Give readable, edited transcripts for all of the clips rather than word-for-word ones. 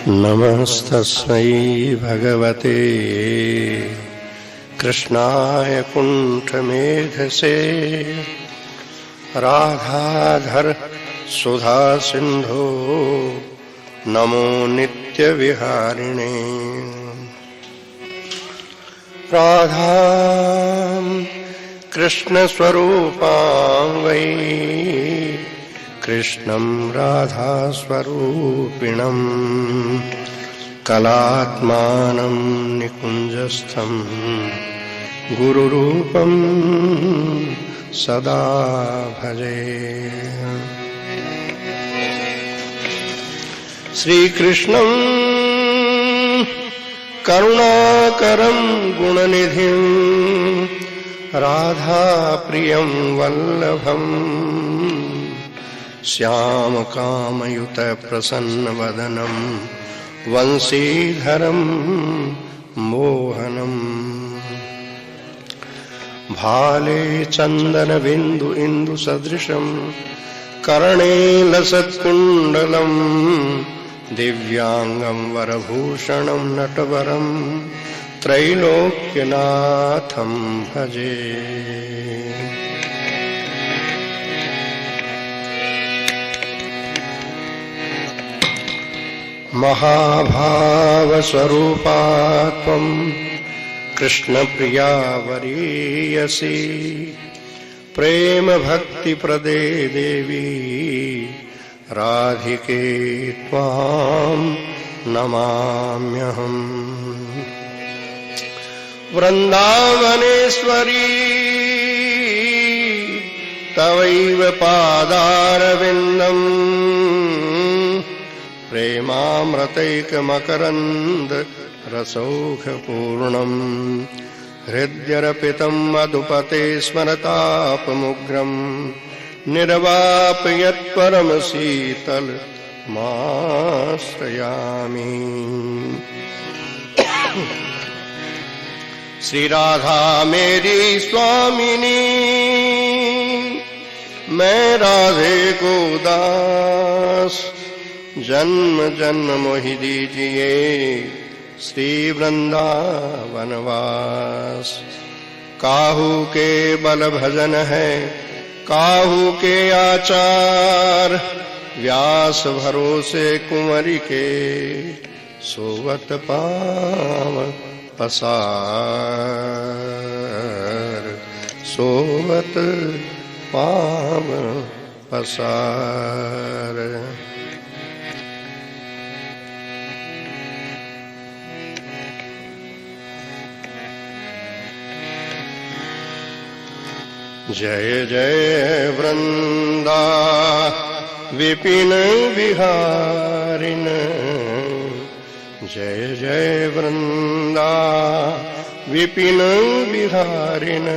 नमस्तस्मै भगवते कृष्णाय कुण्ठमेधसे राधाधर सुधा सिन्धो नमो नित्यविहारिणे। राधां कृष्णस्वरूपां वै कृष्णं राधास्वरूपिणं कलात्मानं निकुञ्जस्थं गुरुरूपं सदा भजे। श्रीकृष्णं करुणाकरं गुणनिधिं राधाप्रियं वल्लभम् श्यामकामयुतप्रसन्नवदनं वंशीधरं मोहनम्। भाले चन्दनबिन्दु इन्दुसदृशं कर्णे लसत्कुण्डलं दिव्याङ्गं वरभूषणं नटवरं त्रैलोक्यनाथं भजे। महाभावस्वरूपा त्वं कृष्णप्रिया वरीयसी प्रेमभक्तिप्रदे देवी राधिके त्वां नमाम्यहम्। वृन्दावनेश्वरी तवैव पादारविन्दम् प्रेमामृतैकमकरन्द रसौघपूर्णम् हृद्यर्पितं मधुपते स्मरतापमुग्रम् निर्वापयत्परमशीतलमाश्रयामि। श्री राधा मेरी स्वामिनी मैं राधे को दास जन्म जन्म मोहि दीजिए श्री वृंदावनवास। काहू के बल भजन है काहू के आचार व्यास भरोसे कुंवरी के सोवत पाव पसार सोवत पाव पसार। जय जय वृंदा विपिन विहारिन जय जय वृंदा विपिन विहारिन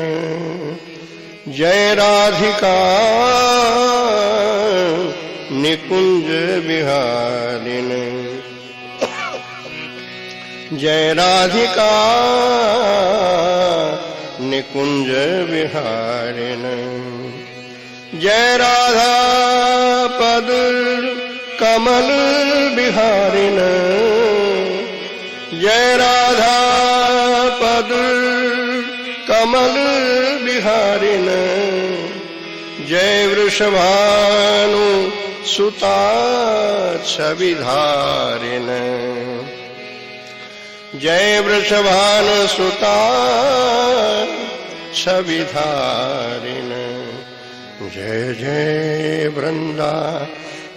जय राधिका निकुंज विहारिन जय राधिका निकुंज विहारिन जय राधा पद कमल विहारिन जय राधा पद कमल विहारिन जय वृषभानु सुता छविधारिन जय वृषभानु सुता छविधारिन जय जय वृंदा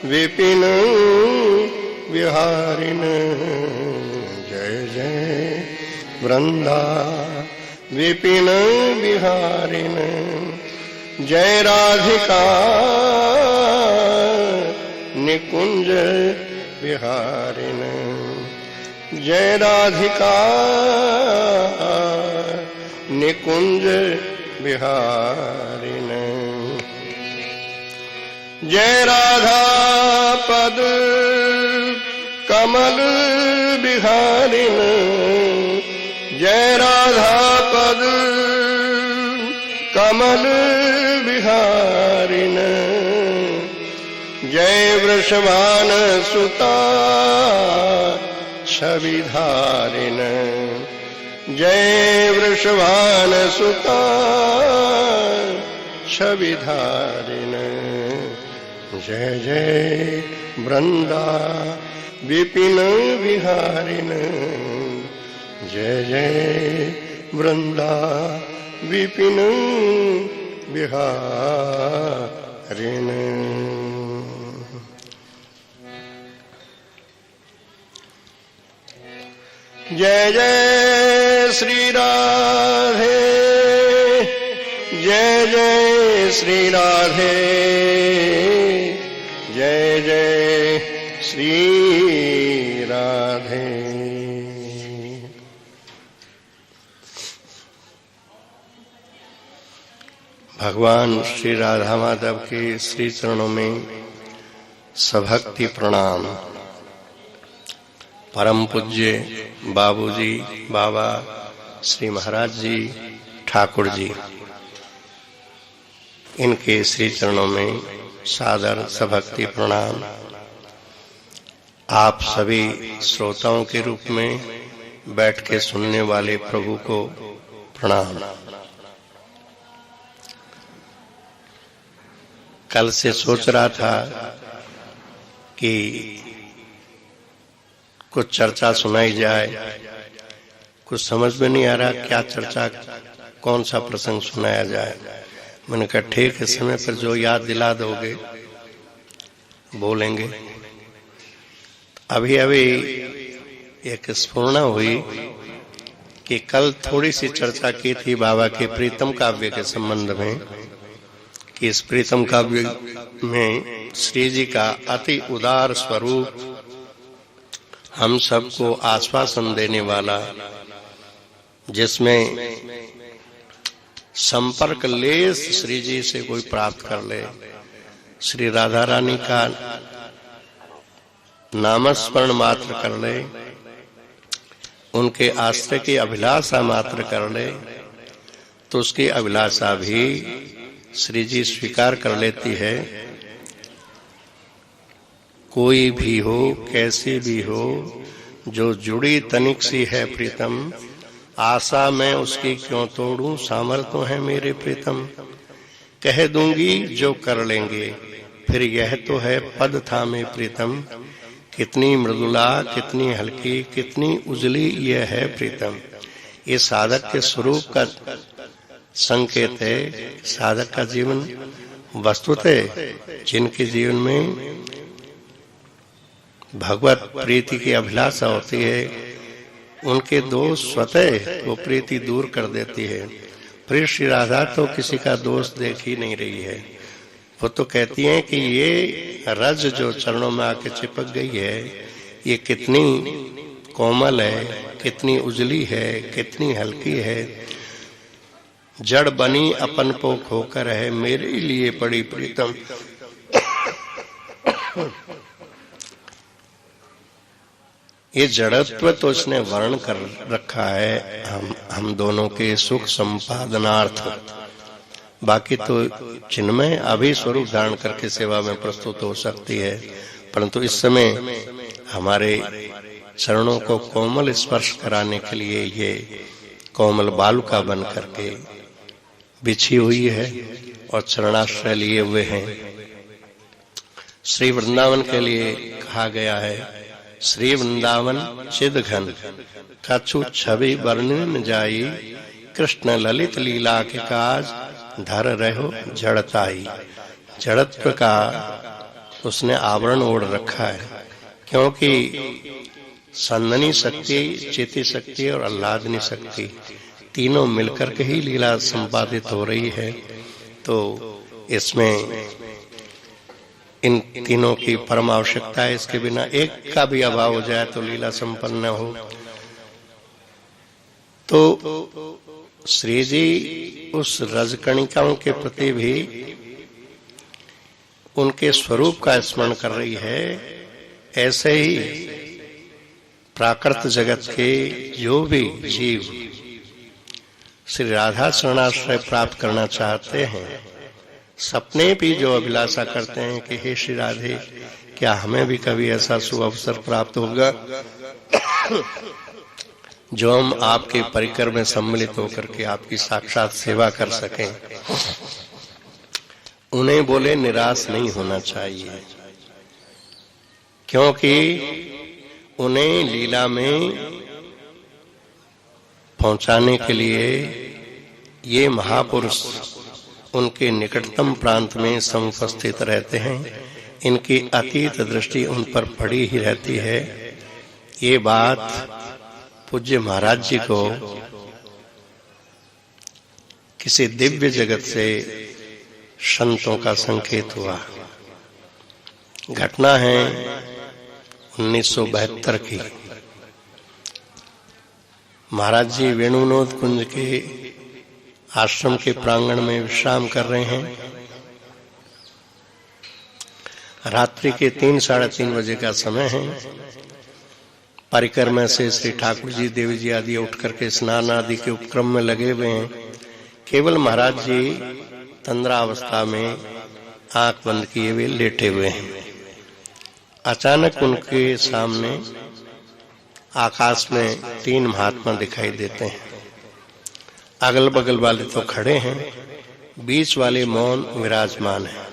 विपिन विहारिन जय जय वृंदा विपिन विहारिन जय राधिका निकुंज विहारिन जय राधिका निकुंज विहारिन जय राधा पद कमल विहारिन जय राधा पद कमल विहारिन जय वृषभान सुता छवि धारिन, जय वृषभान सुता छवि धारिन, जय जय वृंदा विपिन विहारिन, जय जय वृंदा विपिन विहारिन। जय जय श्री राधे, जय जय श्री राधे, जय जय श्री राधे। भगवान श्री राधा माधव के श्री चरणों में सभक्ति प्रणाम। परम पूज्य बाबूजी बाबा श्री महाराज जी ठाकुर जी, इनके श्री चरणों में सादर सभक्ति प्रणाम। आप सभी श्रोताओं के रूप में बैठ के सुनने वाले प्रभु को प्रणाम। कल से सोच रहा था कि कुछ चर्चा सुनाई जाए, कुछ समझ में नहीं आ रहा क्या चर्चा, कौन सा प्रसंग सुनाया जाए। मैंने कहा ठीक है, समय पर जो याद दिला दोगे बोलेंगे। अभी अभी एक स्फुरना हुई कि कल थोड़ी सी चर्चा की थी बाबा के प्रीतम काव्य के संबंध में, कि इस प्रीतम काव्य में श्री जी का अति उदार स्वरूप, हम सबको आश्वासन देने वाला, जिसमें संपर्क लेस श्री जी से कोई प्राप्त कर ले, श्री राधा रानी का नामस्मरण मात्र कर ले, उनके आश्रय की अभिलाषा मात्र कर ले, तो उसकी अभिलाषा भी श्री जी स्वीकार कर लेती है। कोई भी हो, कैसी भी हो, जो जुड़ी तनिक सी है प्रीतम, आशा मैं उसकी क्यों तोड़ूं, सामर तो है मेरे प्रीतम। कह दूंगी जो कर लेंगे, फिर यह तो है पद था में प्रीतम। कितनी मृदुला, कितनी हल्की, कितनी उजली यह है प्रीतम। ये साधक के स्वरूप का संकेत है। साधक का जीवन वस्तुतः जिनके जीवन में भगवत प्रीति की अभिलाषा होती है, उनके दोष स्वतः वो प्रीति दूर कर देती है। प्रिय श्री राधा तो किसी का दोष देख ही नहीं रही है। वो तो कहती हैं कि ये रज जो चरणों में आके चिपक गई है, ये कितनी कोमल है, कितनी उजली है, कितनी हल्की है। जड़ बनी अपन को खोकर है, मेरे लिए पड़ी प्रीतम। ये जड़त्व तो उसने वर्ण कर रखा है हम दोनों के सुख संपादनार्थ। बाकी तो चिन्मय अभी स्वरूप धारण करके सेवा में प्रस्तुत हो सकती है, परंतु इस समय हमारे चरणों को कोमल स्पर्श कराने के लिए ये कोमल बालुका बन करके बिछी हुई है और चरणाश्रय लिए हुए हैं। श्री वृंदावन के लिए कहा गया है, श्री वृंदावन चिद घन कछु छवि वर्णन जाई, कृष्ण ललित लीला के काज धर रहो जड़ताई। जड़त्व का उसने आवरण ओढ़ रखा है, क्योंकि संदनी शक्ति, चेती शक्ति और आह्लादनी शक्ति तीनों मिलकर के ही लीला संपादित हो रही है। तो इसमें इन तीनों की परम आवश्यकता है। इसके बिना एक का भी अभाव हो जाए तो लीला संपन्न हो। तो श्री जी उस रजकणिकाओं के प्रति भी उनके स्वरूप का स्मरण कर रही है। ऐसे ही प्राकृत जगत के जो भी जीव श्री राधा शरणाश्रय प्राप्त करना चाहते हैं, सपने भी जो अभिलाषा करते हैं कि हे श्री राधे, क्या हमें भी कभी ऐसा शुभ अवसर प्राप्त होगा जो हम आपके परिकर में सम्मिलित होकर के आपकी साक्षात सेवा कर सकें। उन्हें बोले निराश नहीं होना चाहिए, क्योंकि उन्हें लीला में पहुंचाने के लिए ये महापुरुष उनके निकटतम प्रांत में समुपस्थित रहते हैं। इनकी अतीत दृष्टि उन पर पड़ी ही रहती है। ये बात पूज्य महाराज जी को किसी दिव्य जगत से संतों का संकेत हुआ। घटना है 1972 की। महाराज जी वेणुनोद कुंज के आश्रम के प्रांगण में विश्राम कर रहे हैं। रात्रि के 3 साढ़े 3 बजे का समय है। परिकर में से श्री ठाकुर जी, देवी जी आदि उठ करके स्नान आदि के उपक्रम में लगे हुए हैं। केवल महाराज जी तंद्रावस्था में आंख बंद किए हुए लेटे हुए हैं। अचानक उनके सामने आकाश में 3 महात्मा दिखाई देते हैं। अगल बगल वाले तो खड़े हैं, बीच वाले मौन विराजमान हैं।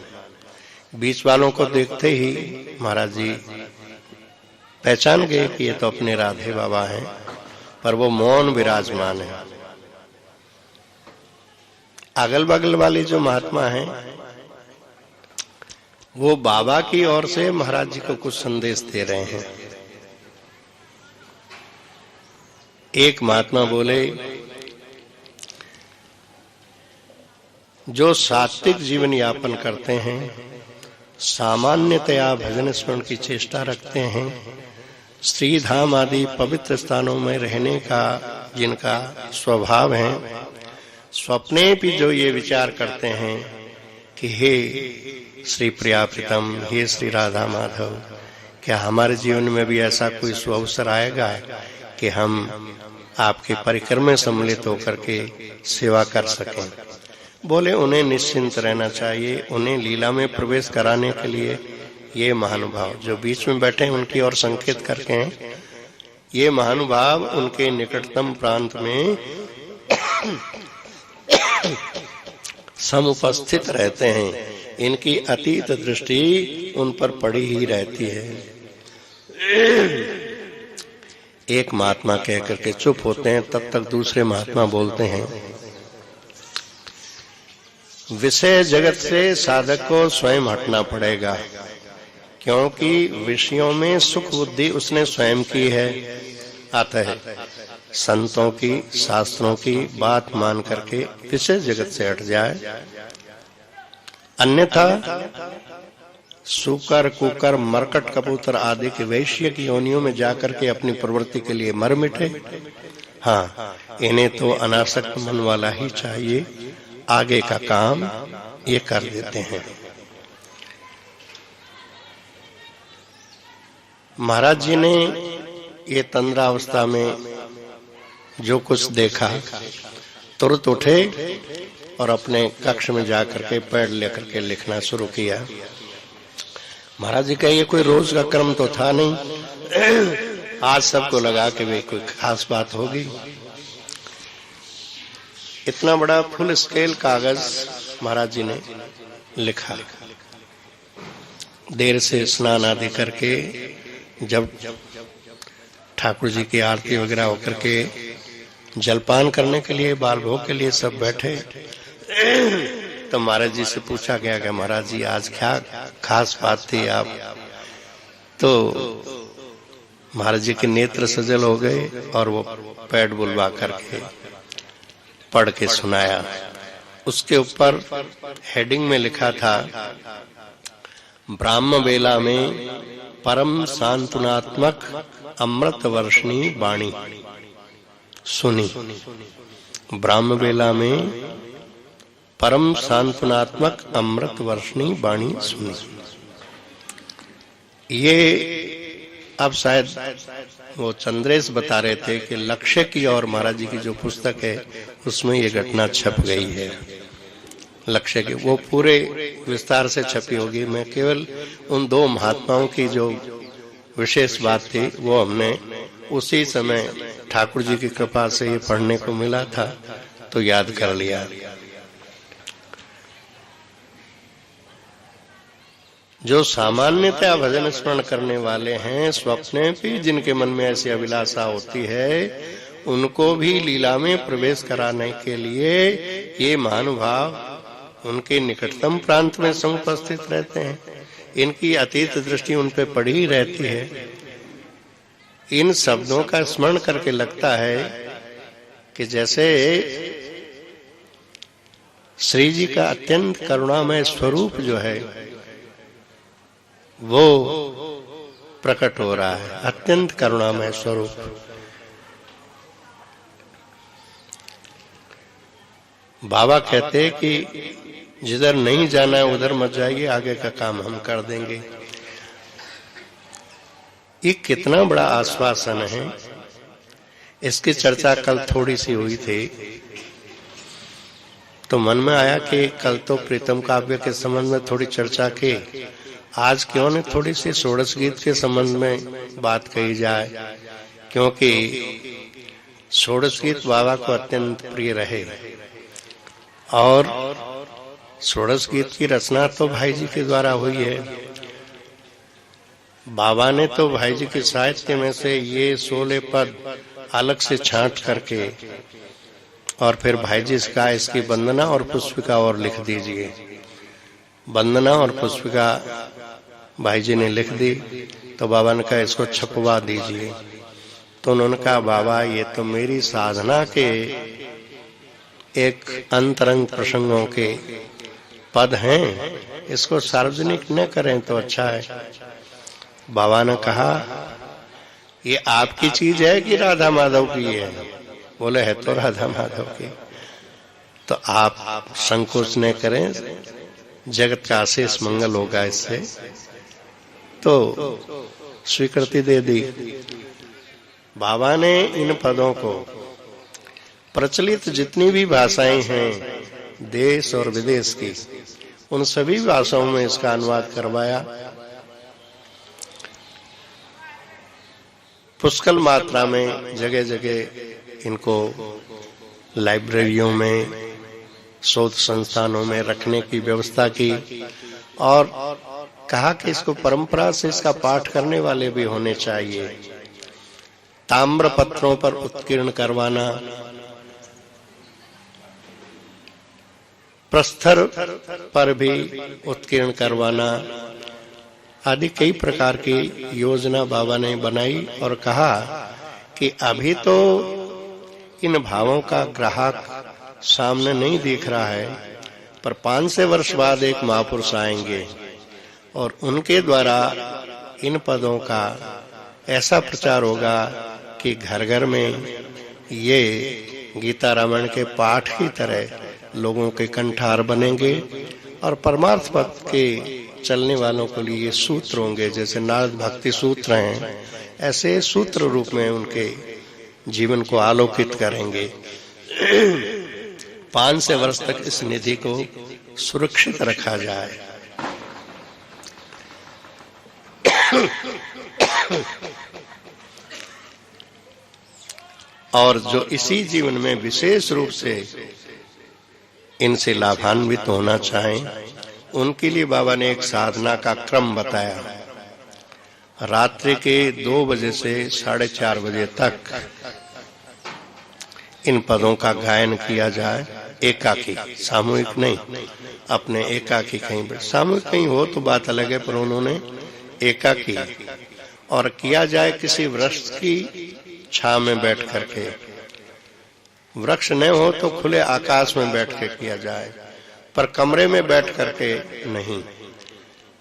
बीच वालों को देखते ही महाराज जी पहचान गए कि ये तो अपने राधे बाबा हैं, पर वो मौन विराजमान है। अगल बगल वाले जो महात्मा हैं वो बाबा की ओर से महाराज जी को कुछ संदेश दे रहे हैं। एक महात्मा बोले, जो सात्विक जीवन यापन करते हैं, सामान्यतया भजन स्मरण की चेष्टा रखते हैं, श्री धाम आदि पवित्र स्थानों में रहने का जिनका स्वभाव है, स्वप्ने भी जो ये विचार करते हैं कि हे श्री प्रिया प्रीतम, हे श्री राधा माधव, क्या हमारे जीवन में भी ऐसा कोई सुअवसर आएगा कि हम आपके परिकर में सम्मिलित होकर के सेवा कर सकें। बोले उन्हें निश्चिंत रहना चाहिए। उन्हें लीला में प्रवेश कराने के लिए ये महानुभाव जो बीच में बैठे हैं उनकी ओर संकेत करके हैं। ये महानुभाव उनके निकटतम प्रांत में समुपस्थित रहते हैं। इनकी अतीत दृष्टि उन पर पड़ी ही रहती है। एक महात्मा कह करके चुप होते हैं, तब तक दूसरे महात्मा बोलते हैं, विषय जगत से साधक को स्वयं हटना पड़ेगा, क्योंकि विषयों में सुख बुद्धि उसने स्वयं की है। अतः संतों की, शास्त्रों की बात मान करके विषय जगत से हट जाए, अन्यथा सूकर, कुकर, मरकट, कबूतर आदि के वैश्यिक योनियों में जाकर के अपनी प्रवृत्ति के लिए मर मिटे। हाँ, इन्हें तो अनासक्त मन वाला ही चाहिए, आगे का काम ये कर देते हैं। महाराज जी ने ये तंद्रावस्था में जो कुछ देखा, तुरंत उठे और अपने कक्ष में जाकर के पैड लेकर के लिखना शुरू किया। महाराज जी का ये कोई रोज का क्रम तो था नहीं, आज सबको लगा कि वे कोई खास बात होगी। इतना बड़ा फुल स्केल कागज महाराज जी ने लिखा। देर से स्नान आदि करके जब ठाकुर जी की आरती वगैरह होकर के जलपान करने के लिए, बाल भोग के लिए सब बैठे, तो महाराज जी से पूछा गया कि महाराज जी आज क्या खास बात थी आप? तो महाराज जी के नेत्र सजल हो गए और वो पैड बुलवा करके पढ़ के सुनाया। उसके ऊपर हेडिंग में लिखा था, ब्राह्म बेला में परम सांत्वनात्मक अमृत वर्षणी वाणी सुनी। ब्राह्म बेला में परम सांत्वनात्मक अमृत वर्षणी वाणी सुनी। ये अब शायद वो चंद्रेश बता रहे थे कि लक्ष्य की और महाराज जी की जो पुस्तक है उसमें ये घटना छप गई है। लक्ष्य की, वो पूरे विस्तार से छपी होगी। मैं केवल उन दो महात्माओं की जो विशेष बात थी वो हमने उसी समय ठाकुर जी की कृपा से ये पढ़ने को मिला था तो याद कर लिया। जो सामान्यतया भजन स्मरण करने वाले हैं, स्वप्न भी जिनके मन में ऐसी अभिलाषा होती है, उनको भी लीला में प्रवेश कराने के लिए ये महानुभाव उनके निकटतम प्रांत में समुपस्थित रहते हैं। इनकी अतीत दृष्टि उन पे पड़ी ही रहती है। इन शब्दों का स्मरण करके लगता है कि जैसे श्री जी का अत्यंत करुणामय स्वरूप जो है वो प्रकट हो रहा है, अत्यंत करुणामय स्वरूप। बाबा कहते हैं कि जिधर नहीं जाना है उधर मत जाइए, आगे का काम हम कर देंगे। ये कितना बड़ा आश्वासन है। इसकी चर्चा कल थोड़ी सी हुई थी तो मन में आया कि कल तो प्रीतम काव्य के संबंध में थोड़ी चर्चा की, आज क्यों न थोड़ी सी षोडश गीत के संबंध में बात कही जाए, क्योंकि षोडश गीत बाबा को अत्यंत प्रिय रहे और षोडश गीत की रचना तो भाई जी के द्वारा हुई है। बाबा ने तो भाई जी के साहित्य में से ये 16 पद अलग से छांट करके और फिर भाई जी इसका इसकी वंदना और पुष्पिका और लिख दीजिए। वंदना और पुष्पिका भाई जी ने लिख दी तो बाबा ने कहा इसको छपवा दीजिए। तो उन्होंने कहा बाबा ये तो मेरी साधना के एक अंतरंग प्रसंगों के पद हैं, इसको सार्वजनिक न करें तो अच्छा है। बाबा ने कहा ये आपकी चीज है कि राधा माधव की है? बोले है तो राधा माधव की। तो आप संकोच न करें, जगत का अशेष मंगल होगा इससे। तो स्वीकृति दे दी। बाबा ने इन पदों को प्रचलित जितनी भी भाषाएं हैं देश और विदेश की, उन सभी भाषाओं में इसका अनुवाद करवाया। पुष्कल मात्रा में जगह जगह इनको लाइब्रेरियों में, शोध संस्थानों में रखने की व्यवस्था की और कहा कि इसको परंपरा से इसका पाठ करने वाले भी होने चाहिए। ताम्र पत्रों पर उत्कीर्ण करवाना, प्रस्तर पर भी उत्कीर्ण करवाना आदि कई प्रकार की योजना बाबा ने बनाई और कहा कि अभी तो इन भावों का ग्राहक सामने नहीं दिख रहा है, पर 500 वर्ष बाद एक महापुरुष आएंगे और उनके द्वारा इन पदों का ऐसा प्रचार होगा कि घर घर में ये गीता रामायण के पाठ की तरह लोगों के कंठार बनेंगे और परमार्थ पद के चलने वालों के लिए ये सूत्र होंगे। जैसे नारद भक्ति सूत्र हैं, ऐसे सूत्र रूप में उनके जीवन को आलोकित करेंगे। 500 वर्ष तक इस निधि को सुरक्षित रखा जाए। और जो इसी जीवन में विशेष रूप से इनसे लाभान्वित होना चाहें, उनके लिए बाबा ने एक साधना का क्रम बताया। रात्रि के 2 बजे से 4:30 बजे तक इन पदों का गायन किया जाए, एकाकी, सामूहिक नहीं। अपने एकाकी कहीं पर सामूहिक कहीं हो तो बात अलग है, पर उन्होंने एकाकी और किया जाए किसी वृक्ष की छांव में बैठ करके। वृक्ष न हो तो खुले आकाश में बैठ के किया जाए, पर कमरे में बैठ करके नहीं।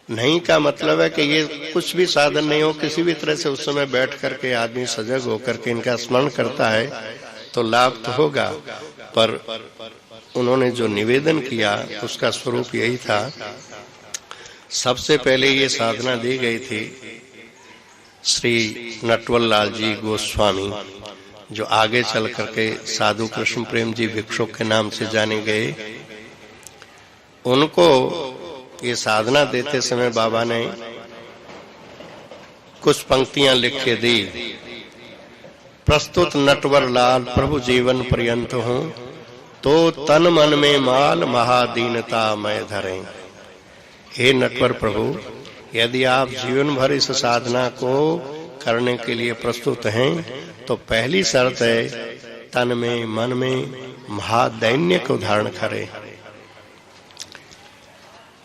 नहीं का मतलब है कि ये कुछ भी साधन नहीं हो, किसी भी तरह से उस समय बैठ करके आदमी सजग होकर के इनका स्मरण करता है तो लाभ तो होगा। पर उन्होंने जो निवेदन किया उसका स्वरूप यही था। सबसे पहले ये साधना दी गई थी श्री नटवर लाल जी गोस्वामी, जो आगे चल करके साधु कृष्ण प्रेम जी भिक्षुक के नाम से जाने गए। उनको ये साधना देते समय बाबा ने कुछ पंक्तियां लिख के दी। प्रस्तुत नटवर लाल प्रभु जीवन पर्यंत हूं, तो तन मन में माल महादीनता मैं धरें। हे नटवर प्रभु, यदि आप जीवन भर इस साधना को करने के लिए प्रस्तुत हैं, तो पहली शर्त है तन में मन में महादैन्य को धारण करें।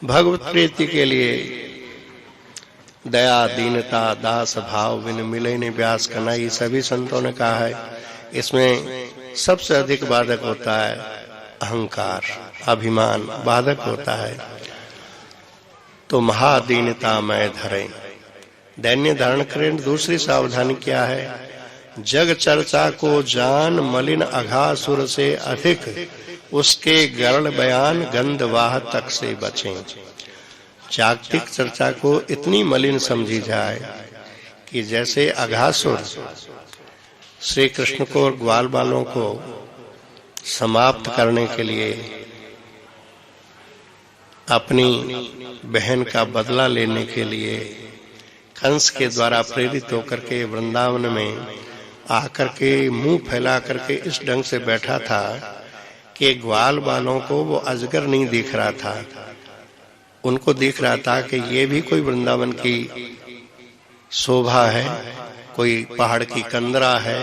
भगवत प्रीति के लिए दया, दीनता, दास भाव बिन मिले न व्यास कनाई, सभी संतों ने कहा है। इसमें सबसे अधिक बाधक होता है अहंकार, अभिमान बाधक होता है। तो महादीनता मैं धरे, दैन्य धारण करें। दूसरी सावधानी क्या है? जग चर्चा को जान मलिन अघासुर से अधिक, उसके गरल बयान गंधवाह तक से बचें। जागतिक चर्चा को इतनी मलिन समझी जाए कि जैसे अघासुर श्री कृष्ण को और ग्वाल बालों को समाप्त करने के लिए अपनी बहन का बदला लेने के लिए कंस के द्वारा प्रेरित होकर के वृंदावन में आकर के मुंह फैला करके इस ढंग से बैठा था कि ग्वाल बालों को वो अजगर नहीं दिख रहा था। उनको दिख रहा था कि ये भी कोई वृंदावन की शोभा है, कोई पहाड़ की कंदरा है,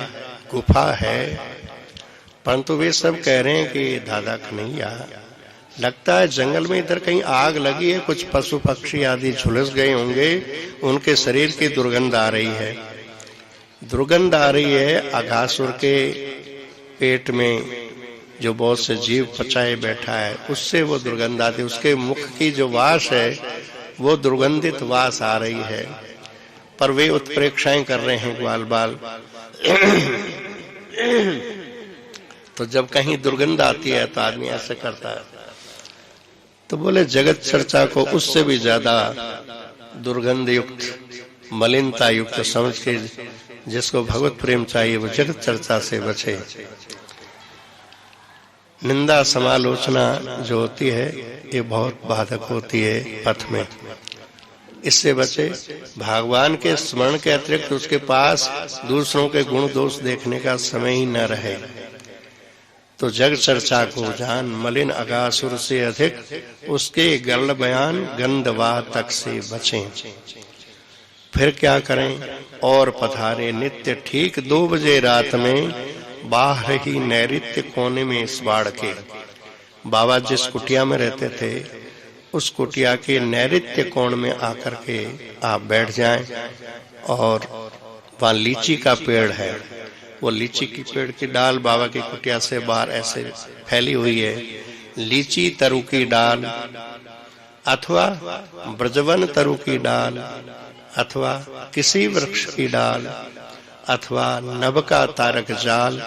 गुफा है। परंतु वे सब कह रहे हैं कि दादा कन्हैया, लगता है जंगल में इधर कहीं आग लगी है, कुछ पशु पक्षी आदि झुलस गए होंगे, उनके शरीर की दुर्गंध आ रही है। दुर्गंध आ रही है अघासुर के पेट में जो बहुत से जीव पचाए बैठा है, उससे वो दुर्गंध आती है। उसके मुख की जो वास है वो दुर्गंधित वास आ रही है। पर वे उत्प्रेक्षाएं कर रहे हैं ग्वाल बाल। तो जब कहीं दुर्गंध आती है तो आदमी ऐसे करता है। तो बोले जगत चर्चा को उससे भी ज्यादा दुर्गंध युक्त, मलिनता युक्त समझ के जिसको भगवत प्रेम चाहिए वो जगत चर्चा से बचे। निंदा समालोचना जो होती है ये बहुत बाधक होती है पथ में, इससे बचे। भगवान के स्मरण के अतिरिक्त उसके पास दूसरों के गुण दोष देखने का समय ही न रहे। तो जग चर्चा को जान मलिन अघासुर से अधिक, उसके गरल बयान गंधवाह तक से बचें। फिर क्या करें? और पधारे नित्य ठीक 2 बजे रात में बाहर ही नैऋत्य कोने में इस बाड़ के। बाबा जिस कुटिया में रहते थे उस कुटिया के नैऋत्य कोण में आकर के आप बैठ जाएं, और वहाँ लीची का पेड़ है। वो लीची की पेड़ की डाल बाबा की कुटिया से बाहर ऐसे फैली हुई है। लीची तरु की डाल अथवा ब्रजवन तरु की डाल अथवा किसी वृक्ष की डाल अथवा नभ का तारक जाल,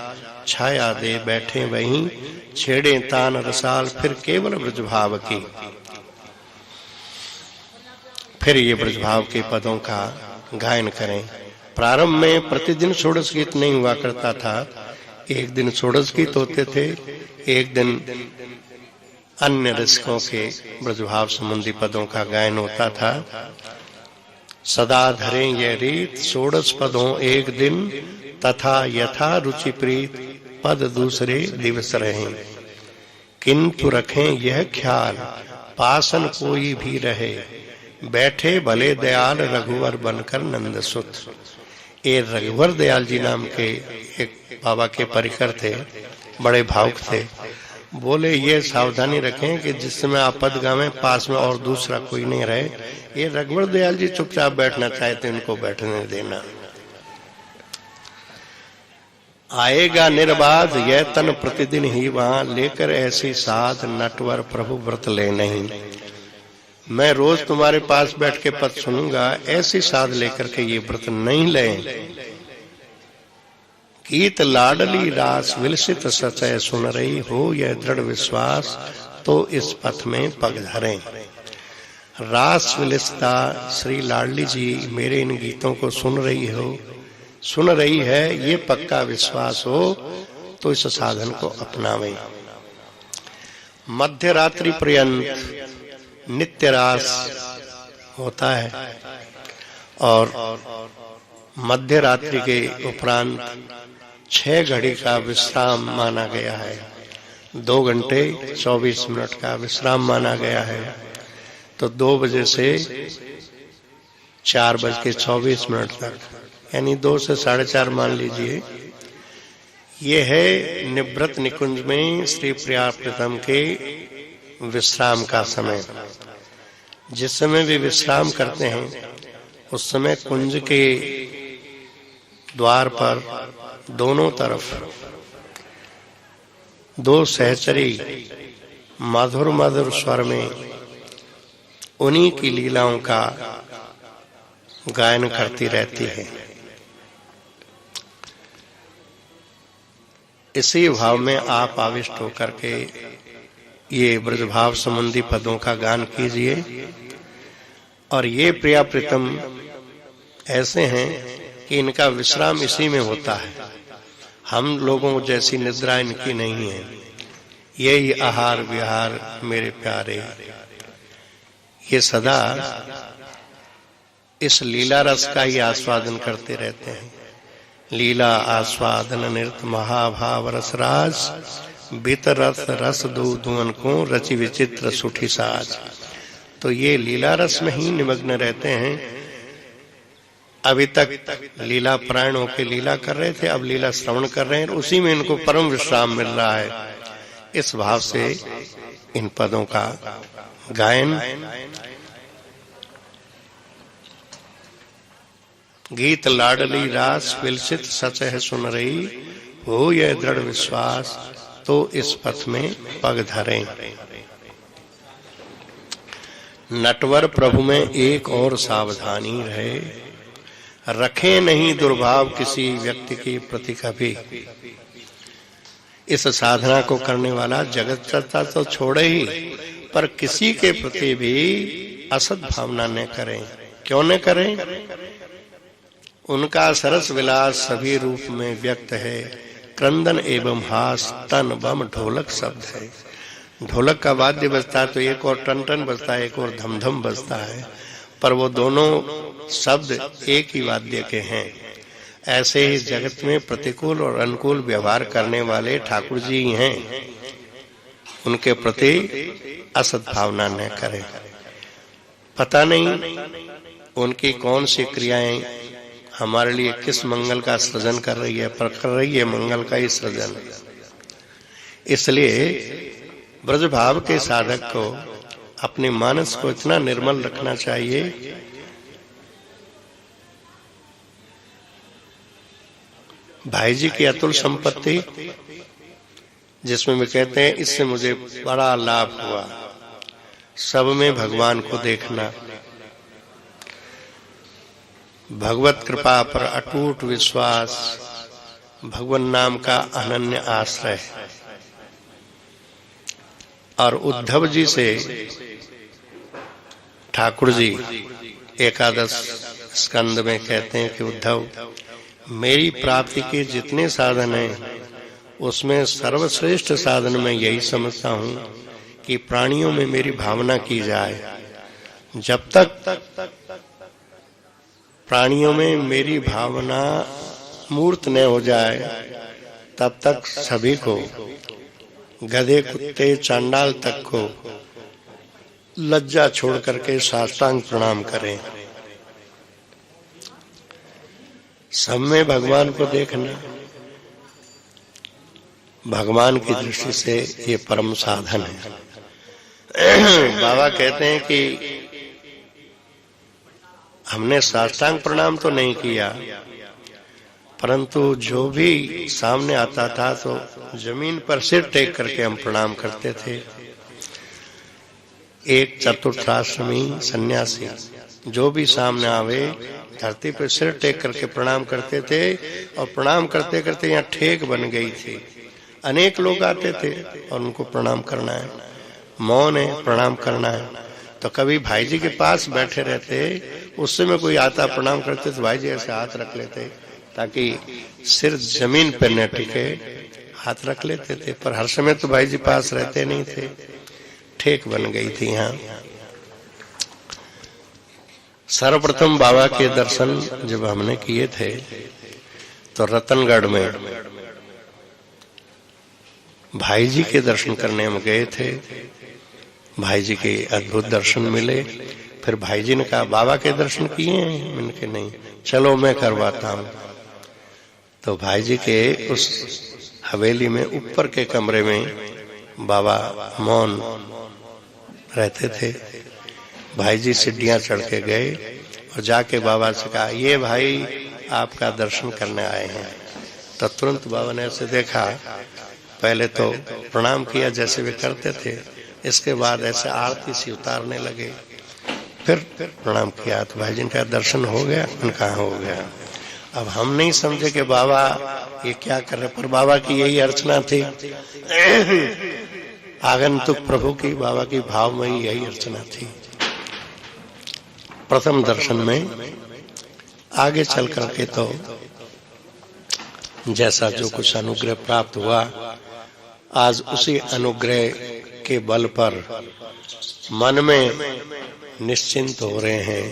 छाया दे बैठे वहीं, छेड़े तान रसाल फिर केवल ब्रजभाव की। फिर ये ब्रजभाव के पदों का गायन करें। प्रारंभ में प्रतिदिन षोडश गीत नहीं हुआ करता था। एक दिन षोडश गीत होते थे, एक दिन अन्य रसिकों के ब्रजभाव संबंधी पदों का गायन होता था। सदा धरें ये रीत, षोडश पदों एक दिन, तथा यथा रुचि प्रीत पद दूसरे दिवस रहें। किंतु रखें यह ख्याल, पासन कोई भी रहे, बैठे भले दयाल रघुवर बनकर नंदसुत। ये रघुवर दयाल जी नाम के एक बाबा के परिकर थे, बड़े भावुक थे। बोले ये सावधानी रखें कि जिस समय आप पद गावें पास में और दूसरा कोई नहीं रहे। ये रघुवर दयाल जी चुपचाप बैठना चाहते, उनको बैठने देना। आएगा निर्बाध यह तन प्रतिदिन ही वहां, लेकर ऐसी साध नटवर प्रभु व्रत ले नहीं। मैं रोज तुम्हारे पास बैठ के पद सुनूंगा, ऐसी साध लेकर के ये व्रत नहीं लें। गीत लाडली रास विलसित सचय सुन रही हो, यह दृढ़ विश्वास तो इस पथ में पग धरें। रास विलसिता श्री लाडली जी मेरे इन गीतों को सुन रही है, ये पक्का विश्वास हो तो इस साधन को अपनावें। मध्य रात्रि पर्यंत नित्य रास होता है और मध्य रात्रि के उपरांत 6 घड़ी का विश्राम माना गया है। 2 घंटे 24 मिनट का विश्राम माना गया है। तो 2 बजे से 4:24 तक, यानी 2 से 4:30 मान लीजिए। ये है निवृत्त निकुंज में श्री प्रिया प्रीतम के विश्राम का समय। जिस समय भी विश्राम करते हैं उस समय कुंज के द्वार पर दोनों तरफ 2 सहचरी मधुर मधुर स्वर में उन्हीं की लीलाओं का गायन करती रहती है। इसी भाव में आप आविष्ट होकर के ये ब्रजभाव संबंधी पदों का गान कीजिए। और ये प्रिया प्रीतम ऐसे हैं कि इनका विश्राम इसी में होता है। हम लोगों जैसी निद्रा इनकी नहीं है। यही आहार विहार मेरे प्यारे, ये सदा इस लीला रस का ही आस्वादन करते रहते हैं। लीला आस्वादन नृत्य महाभाव रसराज, बीत रस रस दूधुअन को रचि विचित्र सुठी साज। तो ये लीला रस में ही निमग्न रहते हैं। अभी तक लीला परायण होकर लीला कर रहे थे, अब लीला श्रवण कर रहे हैं, उसी में इनको परम विश्राम मिल रहा है। इस भाव से इन पदों का गायन। गीत लाडली रास विलसित सच है सुन रही, हो यह दृढ़ विश्वास तो इस पथ में पग धरें। नटवर प्रभु में एक और सावधानी रहे, रखे नहीं दुर्भाव किसी व्यक्ति के प्रति कभी। इस साधना को करने वाला जगत चर्चा तो छोड़े ही, पर किसी के प्रति भी असद भावना न करें। क्यों न करें? उनका सरस विलास सभी रूप में व्यक्त है। क्रंदन एवं हास तन बम ढोलक शब्द है। ढोलक का वाद्य बजता है तो एक और टन टन बजता है, एक और धम धम बजता है, पर वो दोनों शब्द एक ही वाद्य के हैं। ऐसे ही जगत में प्रतिकूल और अनुकूल व्यवहार करने वाले ठाकुर जी हैं। उनके प्रति असद भावना न करें। पता नहीं उनकी कौन सी क्रियाएं हमारे लिए किस मंगल का सृजन कर रही है, पर कर रही है मंगल का ही सृजन। इसलिए ब्रजभाव के साधक को अपने मानस को इतना निर्मल रखना चाहिए भाई जी की अतुल संपत्ति, जिसमें वे कहते हैं इससे मुझे बड़ा लाभ हुआ। सब में भगवान को देखना, भगवत कृपा पर अटूट विश्वास, भगवान नाम का अनन्य आश्रय। और उद्धव जी से ठाकुर जी एकादश स्कंद में कहते हैं कि उद्धव, मेरी प्राप्ति के जितने साधन हैं उसमें सर्वश्रेष्ठ साधन मैं यही समझता हूं कि प्राणियों में मेरी भावना की जाए। जब तक प्राणियों में मेरी भावना मूर्त न हो जाए तब तक सभी को, गधे कुत्ते चांडाल तक को लज्जा छोड़ करके साष्टांग प्रणाम करें। सब में भगवान को देखना भगवान की दृष्टि से ये परम साधन है। बाबा कहते हैं कि हमने साष्टांग प्रणाम तो नहीं किया, परंतु जो भी सामने आता था तो जमीन पर सिर टेक करके हम प्रणाम करते थे। एक चतुर्थाश्रमी सन्यासी जो भी सामने आवे धरती पर सिर टेक करके प्रणाम करते थे, और प्रणाम करते करते यहाँ ठेक बन गई थी। अनेक लोग आते थे और उनको प्रणाम करना है, मौन है, प्रणाम करना है। तो कभी भाई जी के पास बैठे रहते, उस समय कोई आता प्रणाम करते तो भाई जी ऐसे हाथ रख लेते ताकि सिर जमीन पर न टिके, हाथ रख लेते थे। पर हर समय तो भाई जी पास रहते नहीं थे, ठेक बन गई थी यहाँ। सर्वप्रथम बाबा के दर्शन जब हमने किए थे तो रतनगढ़ में भाई जी के दर्शन करने हम गए थे। भाई जी के अद्भुत दर्शन मिले। फिर भाई जी ने कहा बाबा के दर्शन किए हैं? मैंने कहा नहीं, चलो मैं करवाता हूं। तो भाई जी के उस हवेली में ऊपर के कमरे में बाबा मौन रहते थे। भाई जी सीढ़ियां चढ़ के गए और जाके बाबा से कहा ये भाई आपका दर्शन करने आए हैं। तो तुरंत बाबा ने ऐसे देखा, पहले तो प्रणाम किया जैसे वे करते थे, इसके बाद ऐसे आरती सी उतारने लगे, फिर प्रणाम किया। तो भाई जी का दर्शन हो गया? उनका हो गया। अब हम नहीं समझे कि बाबा ये क्या कर रहे, पर बाबा की यही अर्चना थी। आगंतुक प्रभु की, बाबा की भावमयी यही अर्चना थी। प्रथम दर्शन में आगे चल करके तो जैसा जो कुछ अनुग्रह प्राप्त हुआ, आज उसी अनुग्रह के बल पर मन में निश्चिंत हो रहे हैं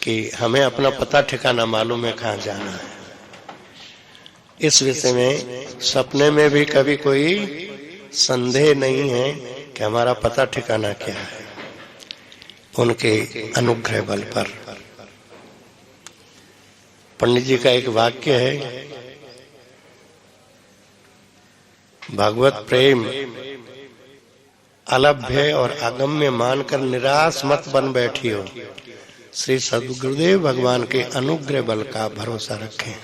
कि हमें अपना पता ठिकाना मालूम है कहाँ जाना है। इस विषय में सपने में भी कभी कोई संदेह नहीं है कि हमारा पता ठिकाना क्या है, उनके अनुग्रह बल पर। पंडित जी का एक वाक्य है, भगवत प्रेम अलभ्य और अगम्य मानकर निराश मत बन बैठी हो। श्री सद्गुरुदेव भगवान के अनुग्रह बल का भरोसा रखें।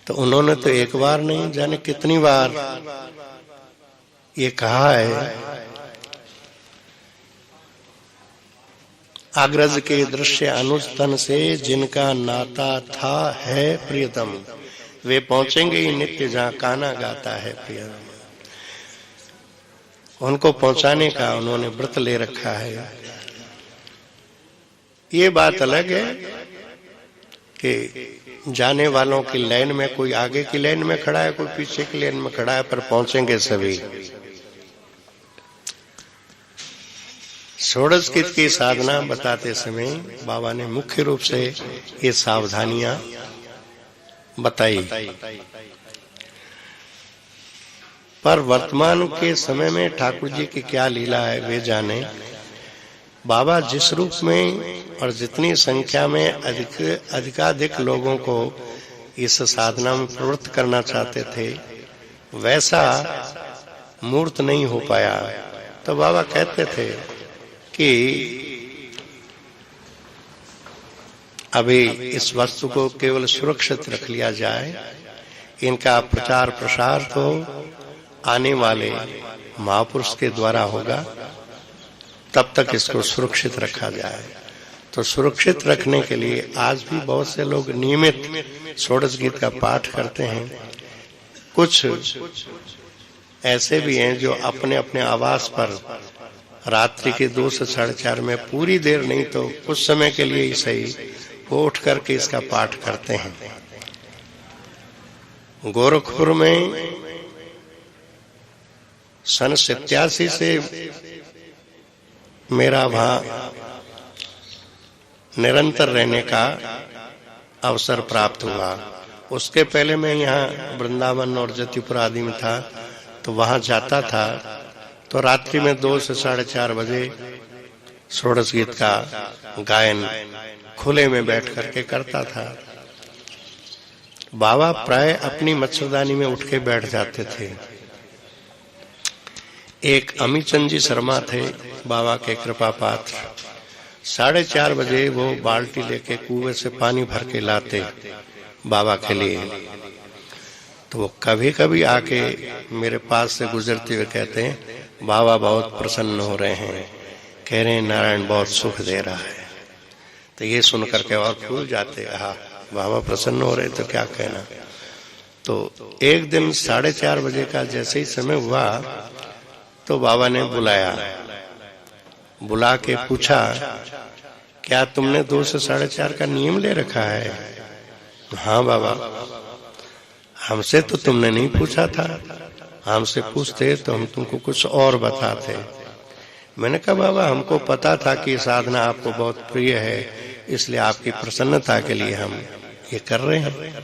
तो उन्होंने तो एक बार नहीं जाने कितनी बार ये कहा है, अग्रज के दृश्य अनुज तन से जिनका नाता था है प्रियतम, वे पहुंचेंगे ही नित्य जहां कान्हा गाता है प्रियतम। उनको पहुंचाने का उन्होंने व्रत ले रखा है। ये बात अलग है कि जाने वालों की लाइन में कोई आगे की लाइन में खड़ा है, कोई पीछे की लाइन में खड़ा है, पर पहुंचेंगे सभी। षोडश गीत की साधना बताते समय बाबा ने मुख्य रूप से ये सावधानियां बताई, पर वर्तमान के समय में ठाकुर जी की क्या लीला है वे जाने। बाबा जिस रूप में और जितनी संख्या में अधिकाधिक लोगों को इस साधना में प्रवृत्त करना चाहते थे, वैसा मूर्त नहीं हो पाया। तो बाबा कहते थे कि अभी इस वस्तु को केवल सुरक्षित रख लिया जाए, इनका प्रचार प्रसार तो आने वाले महापुरुष के द्वारा होगा, तब तक इसको सुरक्षित रखा जाए। तो सुरक्षित रखने के लिए आज भी बहुत से लोग नियमित षोडश गीत का पाठ करते हैं। कुछ ऐसे भी हैं जो अपने अपने आवास पर रात्रि के 2 से 4:30 में पूरी देर नहीं तो कुछ समय के लिए ही सही वो उठ करके इसका पाठ करते हैं। गोरखपुर में सन 87 से मेरा वहां निरंतर रहने का अवसर प्राप्त हुआ। उसके पहले मैं यहाँ वृंदावन और जतिपुर आदि में था, तो वहां जाता था तो रात्रि में 2 से 4:30 बजे षोडश गीत का गायन खुले में बैठ करके करता था। बाबा प्राय अपनी मच्छरदानी में उठ के बैठ जाते थे। एक अमीचंद जी शर्मा थे, बाबा के कृपा पात्र। 4:30 बजे वो बाल्टी लेके कुएं से पानी भर के लाते बाबा के लिए। तो वो कभी कभी आके मेरे पास से गुजरते हुए कहते हैं, बाबा बहुत प्रसन्न हो रहे हैं, कह रहे हैं नारायण बहुत सुख दे रहा है। तो ये सुन करके और फूल जाते, हाँ बाबा प्रसन्न हो रहे तो क्या कहना। तो एक दिन 4:30 बजे का जैसे ही समय हुआ तो बाबा ने बुला के पूछा, क्या तुमने 2 से 4:30 का नियम ले रखा है? हाँ बाबा, हमसे तो तुमने नहीं पूछा था, हमसे पूछते तो हम तुमको कुछ और बताते। मैंने कहा बाबा हमको पता था कि साधना आपको बहुत प्रिय है, इसलिए आपकी प्रसन्नता के लिए हम ये कर रहे हैं।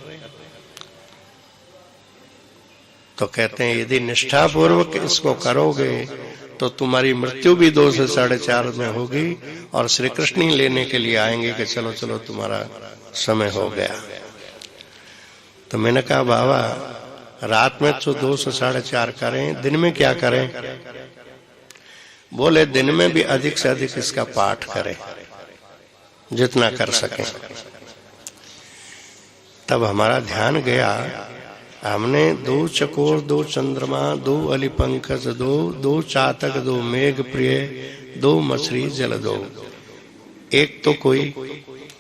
तो कहते हैं यदि निष्ठापूर्वक इसको करोगे तो तुम्हारी मृत्यु भी 2 से 4.5 में होगी और श्री कृष्ण ही लेने के लिए आएंगे कि चलो चलो तुम्हारा समय हो गया। तो मैंने कहा बाबा रात में तो 2 से 4.5 करें, दिन में क्या करें? बोले दिन में भी अधिक से अधिक इसका पाठ करें, जितना कर सकें। तब हमारा ध्यान गया, हमने 2 चकोर 2 चंद्रमा 2 अली पंकज 2 चातक 2 मेघ प्रिय 2 मछली जल 2, एक तो कोई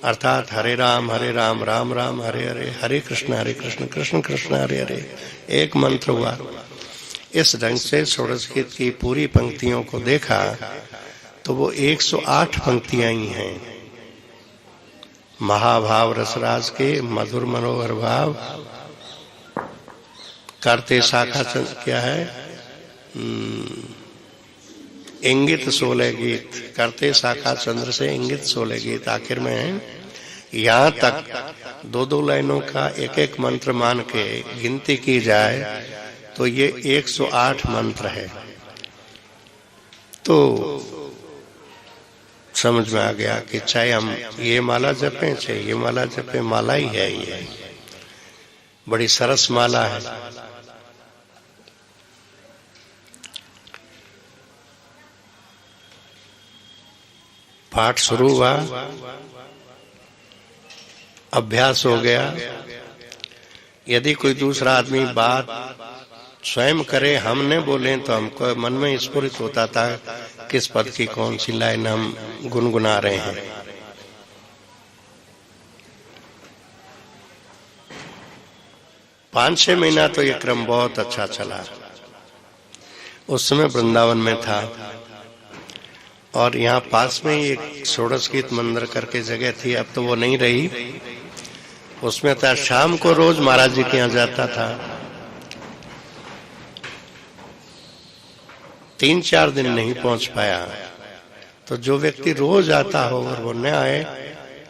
अर्थात हरे राम राम राम हरे हरे, हरे कृष्ण कृष्ण कृष्ण हरे हरे, एक मंत्र हुआ। इस ढंग से षोडश गीत की पूरी पंक्तियों को देखा तो वो 108 पंक्तियां ही हैं। महाभाव रसराज के मधुर मनोहर भाव करते शाखा क्या है, इंगित 16 गीत, करते शाखा चंद्र से इंगित 16 गीत आखिर में है। यहाँ तक 2-2 लाइनों का एक मंत्र मान के गिनती की जाए तो ये 108 मंत्र है। तो समझ में आ गया कि चाहे हम ये माला जपें चाहे ये माला जपें, माला ही है ये, बड़ी सरस माला है। पाठ शुरू हुआ, अभ्यास हो गया। यदि कोई दूसरा आदमी बात स्वयं करे, हम न बोले, तो हमको मन में स्फुरित होता था किस पद की कौन सी लाइन हम गुनगुना रहे हैं। 5-6 महीना तो ये क्रम बहुत अच्छा चला। उस समय वृंदावन में था और यहाँ पास में ही एक षोडश गीत मंदिर करके जगह थी, अब तो वो नहीं रही। उसमें था, शाम को रोज महाराज जी के यहाँ जाता था। 3-4 दिन नहीं पहुंच पाया, तो जो व्यक्ति रोज आता हो और वो न आए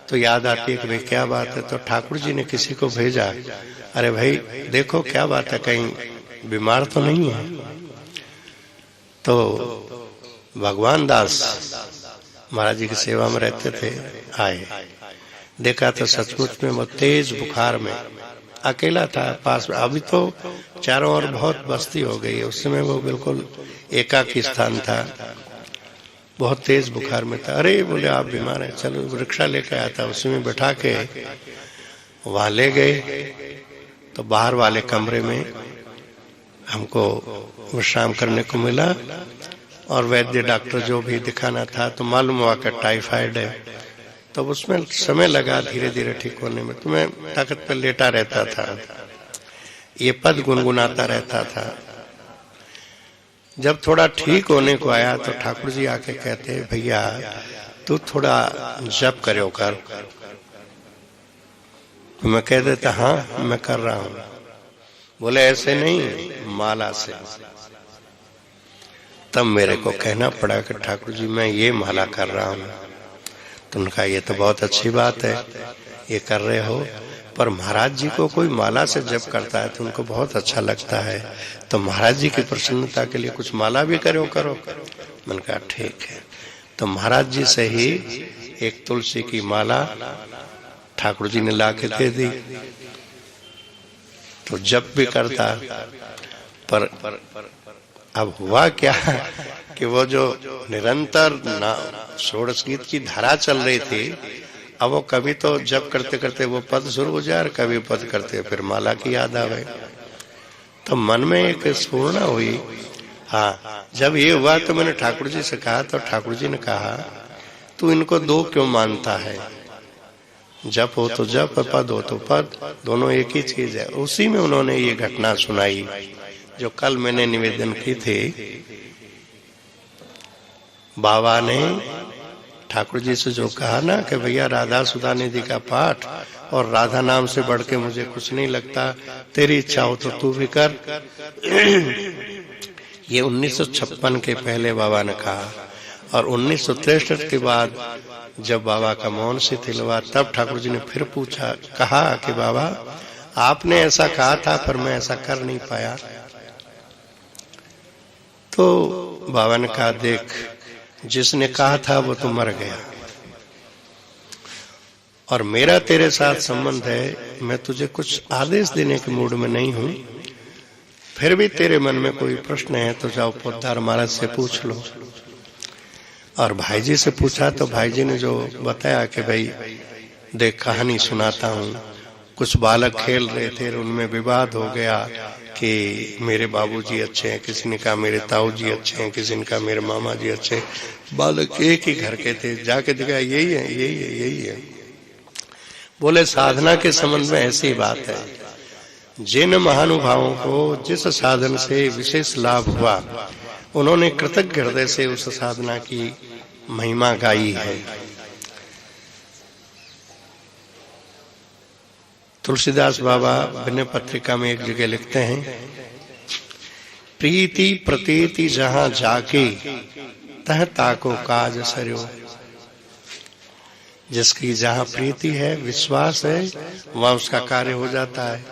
तो याद आती है कि भाई क्या बात है। तो ठाकुर जी ने किसी को भेजा, अरे भाई देखो क्या बात है, कहीं बीमार तो नहीं है। तो भगवान दास महाराज जी की सेवा में रहते थे, आए, देखा तो सचमुच में वो तेज बुखार में अकेला था पास में। अभी तो चारों ओर बहुत बस्ती हो गई है, उस समय वो बिल्कुल एकाकी स्थान था, बहुत तेज बुखार में था। अरे बोले आप बीमार हैं, चलो रिक्शा लेके आया था, उसी में बैठा के वहां ले गए। तो बाहर वाले कमरे में हमको विश्राम करने को मिला और वैद्य डॉक्टर जो भी दिखाना था तो मालूम हुआ कि टाइफाइड है। तो उसमें समय लगा धीरे धीरे ठीक होने में। तो मैं ताकत पर लेटा रहता था, ये पद गुनगुनाता रहता था। जब थोड़ा ठीक होने को आया तो ठाकुर जी आके कहते, भैया तू थोड़ा जप करो कर। तो मैं कह देता हाँ मैं कर रहा हूं। बोले ऐसे नहीं, माला से। तब मेरे को कहना पड़ा कि ठाकुर जी मैं ये माला कर रहा हूं। तो उनका ये तो बहुत अच्छी बात है, ये कर रहे हो, पर महाराज जी को कोई माला से जप करता है तो उनको बहुत अच्छा लगता है, तो महाराज जी की प्रसन्नता के लिए कुछ माला भी करो। मैंने कहा ठीक है। तो महाराज जी से ही एक तुलसी की माला ठाकुर जी ने ला के दे दी। तो जप भी करता, पर अब हुआ क्या कि वो जो निरंतर षोडश गीत की धारा चल रही थी, अब वो कभी तो जप करते करते वो पद शुरू हो जाए और कभी पद करते फिर माला की याद आवे। तो मन में एक स्फूर्णा हुई। हाँ, जब ये हुआ तो मैंने ठाकुर जी से कहा, तो ठाकुर जी ने कहा तू इनको दो क्यों मानता है, जप हो तो जप, पद हो तो पद, दोनों एक ही चीज है। उसी में उन्होंने ये घटना सुनाई जो कल मैंने निवेदन की थी। बाबा ने ठाकुर जी से जो कहा ना कि भैया राधा सुधा निधि का पाठ और राधा नाम से बढ़ के मुझे कुछ नहीं लगता, तेरी इच्छा हो तो तू भी कर। ये 1956 के पहले बाबा ने कहा। और 1963 के बाद जब बाबा का मौन शिथिल हुआ, तब ठाकुर जी ने फिर पूछा, कहा कि बाबा आपने ऐसा कहा था पर मैं ऐसा कर नहीं पाया। तो बाबा ने कहा, देख जिसने कहा था वो तो मर गया और मेरा तेरे साथ संबंध है, मैं तुझे कुछ आदेश देने के मूड में नहीं हूं। फिर भी तेरे मन में कोई प्रश्न है तो जाओ पोद्दार महाराज से पूछ लो। और भाई जी से पूछा तो भाई जी ने जो बताया कि भाई देख कहानी सुनाता हूं, कुछ बालक खेल रहे थे, उनमें विवाद हो गया कि मेरे बाबूजी अच्छे हैं, किसी ने कहा मेरे ताऊ जी अच्छे हैं, किसी ने कहा मेरे मामा जी अच्छे हैं। बालक एक ही घर के थे, जाके देखा यही है यही है यही है। बोले साधना के संबंध में ऐसी बात है, जिन महानुभावों को जिस साधन से विशेष लाभ हुआ उन्होंने कृतज्ञ हृदय से उस साधना की महिमा गाई है। तुलसीदास बाबा विनय पत्रिका में एक जगह लिखते हैं, प्रीति प्रतीति जहां जाके तह ताको काज सरयो। जिसकी जहां प्रीति है, विश्वास है, वहां उसका कार्य हो जाता है।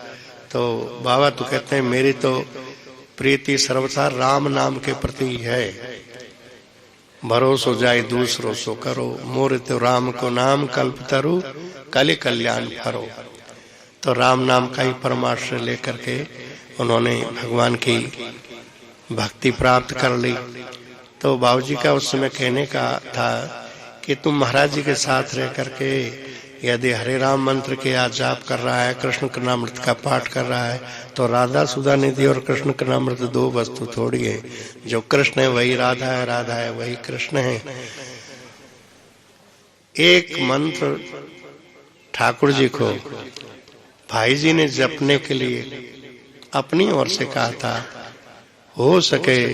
तो बाबा तो कहते हैं मेरी तो प्रीति सर्वथा राम नाम के प्रति है, भरोसो जाए दूसरों सो करो, मोर तो राम को नाम कल्प तरु कल कल्याण फरो। तो राम नाम का ही परमाश्रय लेकर के उन्होंने भगवान की भक्ति प्राप्त कर ली। तो बाबूजी का उस समय कहने का था कि तुम महाराज जी के साथ रह करके यदि हरे राम मंत्र के आज जाप कर रहा है, कृष्ण कर्णामृत का पाठ कर रहा है, तो राधा सुधा निधि और कृष्ण कर्णामृत दो वस्तु थोड़ी है। जो कृष्ण है वही राधा है, राधा है वही कृष्ण है। एक मंत्र ठाकुर जी को भाई जी ने जपने के लिए अपनी ओर से कहा था, हो सके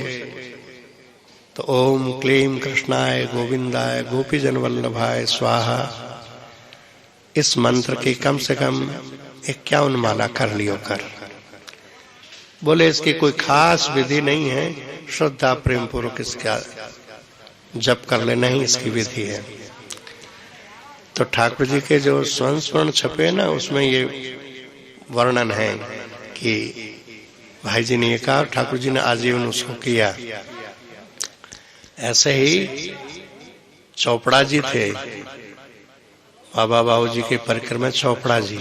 तो ओम क्लीम कृष्णाय गोविंदाय गोपीजन वल्लभाय स्वाहा, इस मंत्र की कम से कम 51 माला कर लियो कर। बोले इसकी कोई खास विधि नहीं है, श्रद्धा प्रेम पूर्वक इसका जप कर लेना ही इसकी विधि है। तो ठाकुर जी के जो संस्मरण छपे ना, उसमें ये वर्णन है कि भाई जी ने ये कहा, ठाकुर जी ने आजीवन उसको किया। ऐसे ही चोपड़ा जी थे, बाबा बाबूजी के परिक्रमा चोपड़ा जी।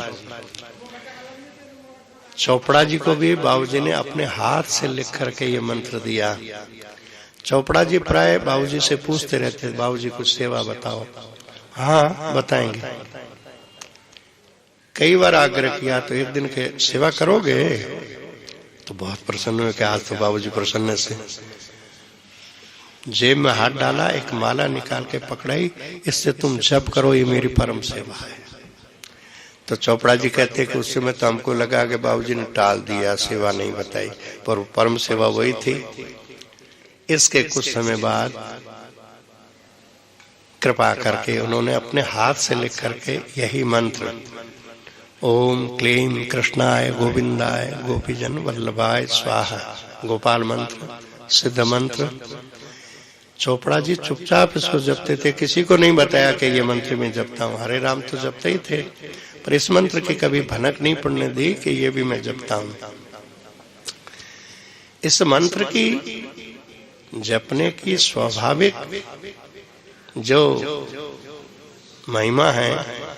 चोपड़ा जी को भी बाबूजी ने अपने हाथ से लिख करके ये मंत्र दिया। चोपड़ा जी प्राय बाबूजी से पूछते रहते, बाबूजी कुछ सेवा बताओ। हाँ बताएंगे। कई बार आग्रह किया तो एक दिन के सेवा करोगे, तो बहुत प्रसन्न हुए कि आज तो बाबूजी प्रसन्न से जेब में हाथ डाला, एक माला निकाल के पकड़ाई, इससे तुम जप करो, ये मेरी परम सेवा है। तो चोपड़ा जी कहते कि उस समय तो हमको लगा कि बाबूजी ने टाल दिया, सेवा नहीं बताई, पर परम सेवा वही थी। इसके कुछ समय बाद कृपा करके उन्होंने अपने हाथ से लिख करके यही मंत्र, ओम क्लीम कृष्णाय गोविंदाय गोपीजन वल्लभाय स्वाहा, गोपाल मंत्र, सिद्ध मंत्र, चोपड़ा जी चुपचाप इसको जपते थे, किसी को नहीं बताया कि ये मंत्र में जपता हूँ। हरे राम तो जपते ही थे, पर इस मंत्र की कभी भनक नहीं पड़ने दी कि ये भी मैं जपता हूँ। इस मंत्र की जपने की स्वाभाविक जो महिमा है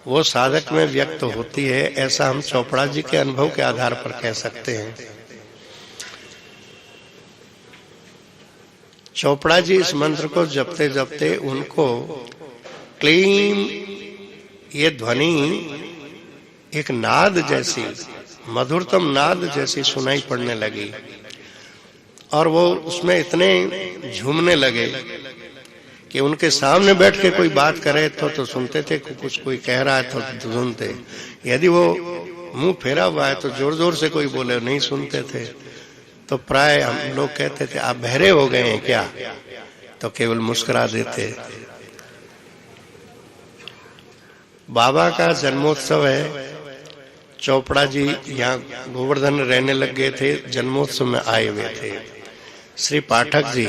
वो साधक में व्यक्त होती है, ऐसा हम चोपड़ा जी के अनुभव के आधार पर कह सकते हैं। चोपड़ा जी इस मंत्र को जपते जपते उनको क्लीम ये ध्वनि एक नाद जैसी, मधुरतम नाद जैसी सुनाई पड़ने लगी और वो उसमें इतने झूमने लगे कि उनके सामने बैठ के कोई बात करे तो सुनते थे, कुछ कोई कह रहा है तो सुनते, यदि वो मुंह फेरा हुआ है तो जोर जोर से कोई बोले नहीं सुनते थे। तो प्राय हम लोग कहते थे आप बहरे हो गए हैं क्या, तो केवल मुस्कुरा देते। बाबा का जन्मोत्सव है, चोपड़ा जी यहाँ गोवर्धन रहने लग गए थे, जन्मोत्सव में आए हुए थे। श्री पाठक जी,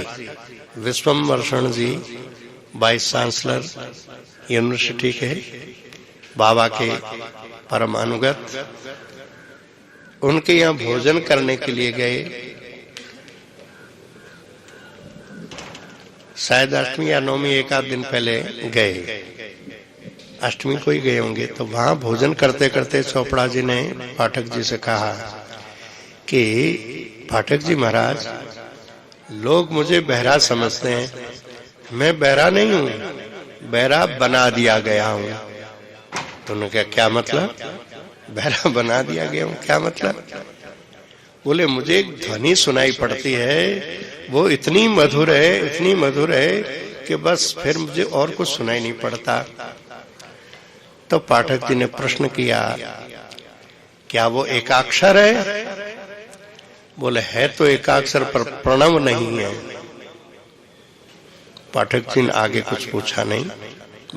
विश्वम्भरषण जी, वाइस चांसलर यूनिवर्सिटी के, बाबा के परम अनुगत, उनके यहाँ भोजन करने के लिए गए। शायद अष्टमी या नवमी एक आध दिन पहले गए, अष्टमी को ही गए होंगे। तो वहां भोजन करते करते चोपड़ा जी ने पाठक जी से कहा कि पाठक जी महाराज, लोग मुझे बहरा समझते हैं, मैं बहरा नहीं हूं, बहरा बना दिया गया हूं। तो उन्होंने कहा क्या मतलब? बहरा बना दिया गया हूं, क्या मतलब? बोले मुझे एक ध्वनि सुनाई पड़ती है, वो इतनी मधुर है, इतनी मधुर है कि बस फिर मुझे और कुछ सुनाई नहीं पड़ता। तो पाठक जी ने प्रश्न किया, क्या वो एकाक्षर है? बोले है तो एकाक्षर, पर प्रणव नहीं है। पाठक जी ने आगे कुछ पूछा नहीं,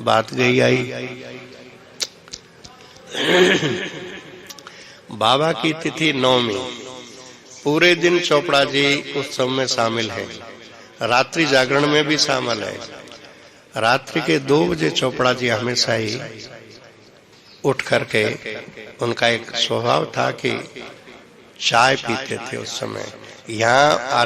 बात गई आई। बाबा की तिथि नवमी, पूरे दिन चोपड़ा जी उत्सव में शामिल है, रात्रि जागरण में भी शामिल है। रात्रि के 2 बजे चोपड़ा जी हमेशा ही उठ करके, उनका एक स्वभाव था कि चाय पीते थे उस समय। यहाँ